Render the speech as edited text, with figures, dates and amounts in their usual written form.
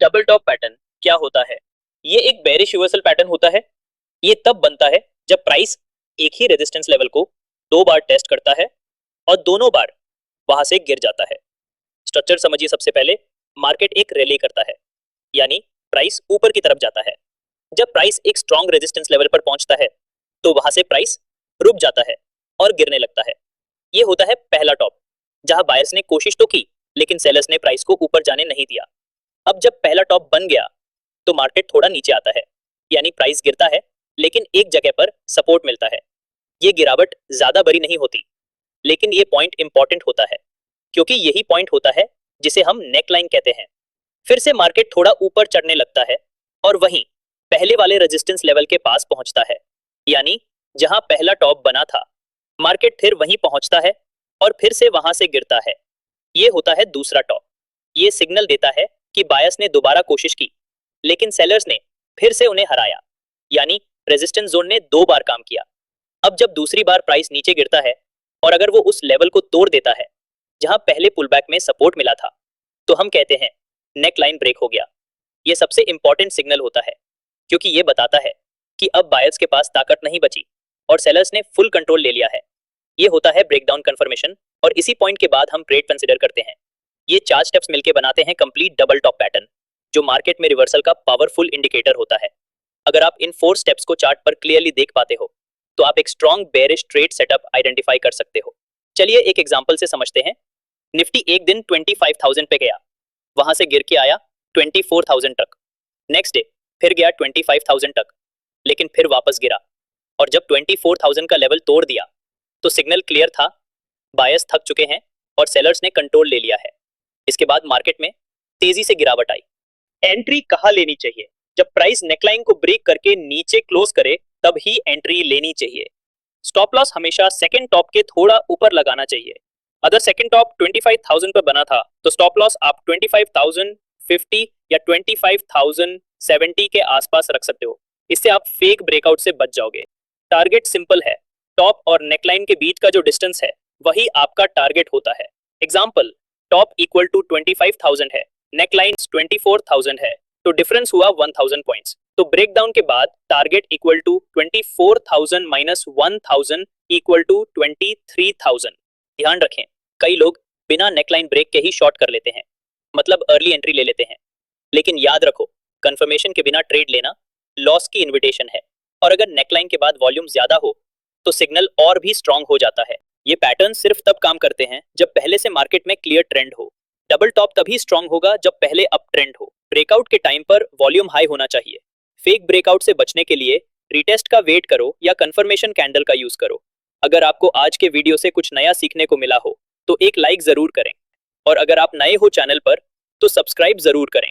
Double top pattern क्या होता है? ये एक बेरिश रिवर्सल पैटर्न होता है। ये तब बनता है जब प्राइस एक ही रेजिस्टेंस लेवल को दो बार टेस्ट करता है और दोनों बार वहां से गिर जाता है। स्ट्रक्चर समझिए। सबसे पहले मार्केट एक रैली करता है, यानी प्राइस ऊपर की तरफ जाता है। जब प्राइस एक स्ट्रॉन्ग रेजिस्टेंस लेवल पर पहुंचता है तो वहां से प्राइस रुक जाता है और गिरने लगता है। ये होता है पहला टॉप, जहां बायर्स ने कोशिश तो की लेकिन सेलर्स ने प्राइस को ऊपर जाने नहीं दिया। अब जब पहला टॉप बन गया तो मार्केट थोड़ा नीचे आता है, यानी प्राइस गिरता है लेकिन एक जगह पर सपोर्ट मिलता है। ये गिरावट ज्यादा बड़ी नहीं होती, लेकिन ये पॉइंट इंपॉर्टेंट होता है क्योंकि यही पॉइंट होता है जिसे हम नेकलाइन कहते हैं। फिर से मार्केट थोड़ा ऊपर चढ़ने लगता है और वहीं पहले वाले रेजिस्टेंस लेवल के पास पहुंचता है, यानी जहां पहला टॉप बना था मार्केट फिर वहीं पहुंचता है और फिर से वहां से गिरता है। ये होता है दूसरा टॉप। ये सिग्नल देता है कि बायर्स ने दोबारा कोशिश की लेकिन सेलर्स ने फिर से उन्हें हराया, यानी रेजिस्टेंस जोन ने दो बार काम किया। अब जब दूसरी बार प्राइस नीचे गिरता है और अगर वो उस लेवल को तोड़ देता है जहां पहले पुलबैक में सपोर्ट मिला था, तो हम कहते हैं नेक लाइन ब्रेक हो गया। ये सबसे इंपॉर्टेंट सिग्नल होता है क्योंकि ये बताता है कि अब बायर्स के पास ताकत नहीं बची और सेलर्स ने फुल कंट्रोल ले लिया है। ये होता है ब्रेकडाउन कंफर्मेशन और इसी पॉइंट के बाद हम ट्रेड कंसीडर करते हैं। ये चार स्टेप्स मिलकर बनाते हैं कंप्लीट डबल टॉप पैटर्न, जो मार्केट में रिवर्सल का पावरफुल इंडिकेटर होता है। अगर आप इन 4 स्टेप्स को चार्ट पर क्लियरली देख पाते हो तो आप एक strong bearish trade setup identify कर सकते हो। चलिए एक एग्जांपल से समझते हैं। निफ्टी एक दिन 25,000 पे गया, वहां से गिर के आया 24,000 तक। नेक्स्ट डे फिर गया 25,000 तक, लेकिन फिर वापस गिरा और जब 24,000 का लेवल तोड़ दिया तो सिग्नल क्लियर था, बायर्स थक चुके हैं और सेलर्स ने कंट्रोल ले लिया है। इसके बाद मार्केट में तेजी से गिरावट आई। एंट्री कहां लेनी चाहिए? जब प्राइस नेकलाइन को ब्रेक करके नीचे क्लोज करे तब ही एंट्री लेनी चाहिए। स्टॉप लॉस हमेशा सेकंड टॉप के थोड़ा ऊपर लगाना चाहिए। अगर सेकंड टॉप 25,000 पर बना था तो स्टॉप लॉस आप 25,050 या 25,070 के आसपास रख सकते हो। इससे आप फेक ब्रेकआउट से बच जाओगे। टारगेट सिंपल है, टॉप और नेकलाइन के बीच का जो डिस्टेंस है वही आपका टारगेट होता है। एग्जाम्पल, टॉप इक्वल टू 25,000 है, नेकलाइन 24,000 है, तो डिफरेंस हुआ 1,000 पॉइंट्स। तो ब्रेकडाउन के बाद target equal to 24,000 minus 1,000 equal to 23,000। ध्यान रखें, कई लोग बिना नेकलाइन ब्रेक के ही शॉर्ट कर लेते हैं, मतलब अर्ली एंट्री ले लेते हैं। लेकिन याद रखो, कंफर्मेशन के बिना ट्रेड लेना लॉस की इन्विटेशन है और अगर नेकलाइन के बाद वॉल्यूम ज्यादा हो तो सिग्नल और भी स्ट्रांग हो जाता है। ये पैटर्न सिर्फ तब काम करते हैं जब पहले से मार्केट में क्लियर ट्रेंड हो। डबल टॉप तभी स्ट्रांग होगा जब पहले अप ट्रेंड हो। ब्रेकआउट के टाइम पर वॉल्यूम हाई होना चाहिए। फेक ब्रेकआउट से बचने के लिए रिटेस्ट का वेट करो या कंफर्मेशन कैंडल का यूज करो। अगर आपको आज के वीडियो से कुछ नया सीखने को मिला हो तो एक लाइक जरूर करें और अगर आप नए हो चैनल पर तो सब्सक्राइब जरूर करें।